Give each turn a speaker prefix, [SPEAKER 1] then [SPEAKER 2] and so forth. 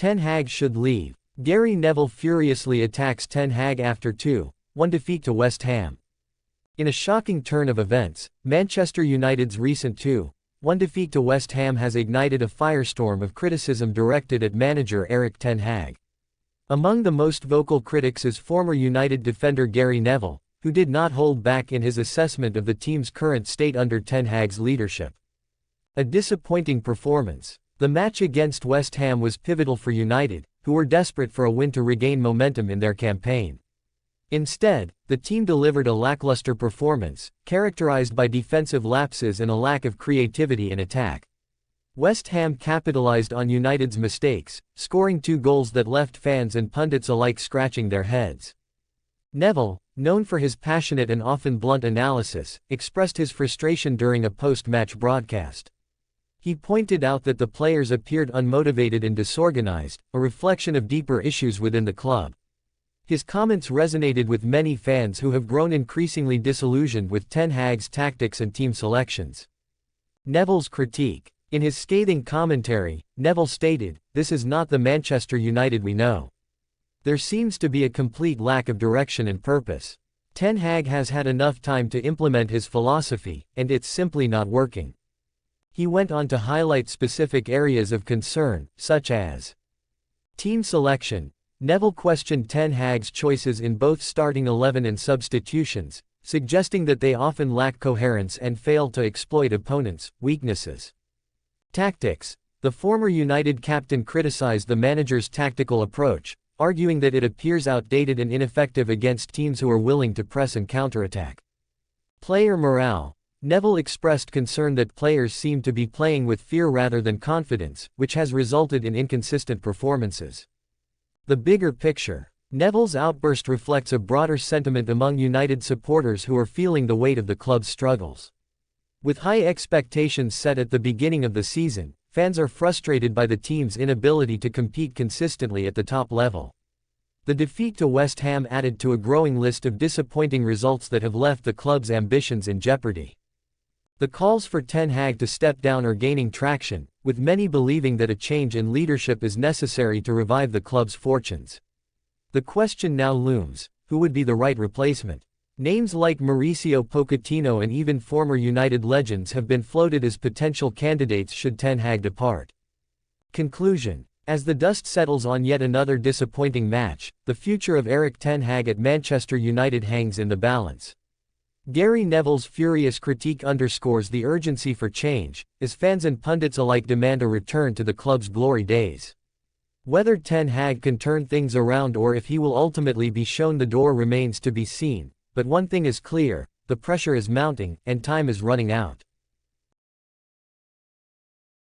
[SPEAKER 1] Ten Hag should leave. Gary Neville furiously attacks Ten Hag after 2-1 defeat to West Ham. In a shocking turn of events, Manchester United's recent 2-1 defeat to West Ham has ignited a firestorm of criticism directed at manager Erik ten Hag. Among the most vocal critics is former United defender Gary Neville, who did not hold back in his assessment of the team's current state under Ten Hag's leadership. A disappointing performance. The match against West Ham was pivotal for United, who were desperate for a win to regain momentum in their campaign. Instead, the team delivered a lackluster performance, characterized by defensive lapses and a lack of creativity in attack. West Ham capitalized on United's mistakes, scoring 2 goals that left fans and pundits alike scratching their heads. Neville, known for his passionate and often blunt analysis, expressed his frustration during a post-match broadcast. He pointed out that the players appeared unmotivated and disorganized, a reflection of deeper issues within the club. His comments resonated with many fans who have grown increasingly disillusioned with Ten Hag's tactics and team selections. Neville's critique. In his scathing commentary, Neville stated, "This is not the Manchester United we know. There seems to be a complete lack of direction and purpose. Ten Hag has had enough time to implement his philosophy, and it's simply not working." He went on to highlight specific areas of concern, such as team selection. Neville questioned Ten Hag's choices in both starting 11 and substitutions, suggesting that they often lack coherence and fail to exploit opponents' weaknesses. Tactics. The former United captain criticized the manager's tactical approach, arguing that it appears outdated and ineffective against teams who are willing to press and counterattack. Player morale. Neville expressed concern that players seem to be playing with fear rather than confidence, which has resulted in inconsistent performances. The bigger picture. Neville's outburst reflects a broader sentiment among United supporters who are feeling the weight of the club's struggles. With high expectations set at the beginning of the season, fans are frustrated by the team's inability to compete consistently at the top level. The defeat to West Ham added to a growing list of disappointing results that have left the club's ambitions in jeopardy. The calls for Ten Hag to step down are gaining traction, with many believing that a change in leadership is necessary to revive the club's fortunes. The question now looms: who would be the right replacement? Names like Mauricio Pochettino and even former United legends have been floated as potential candidates should Ten Hag depart. Conclusion. As the dust settles on yet another disappointing match, the future of Erik ten Hag at Manchester United hangs in the balance. Gary Neville's furious critique underscores the urgency for change, as fans and pundits alike demand a return to the club's glory days. Whether Ten Hag can turn things around or if he will ultimately be shown the door remains to be seen, but one thing is clear: the pressure is mounting, and time is running out.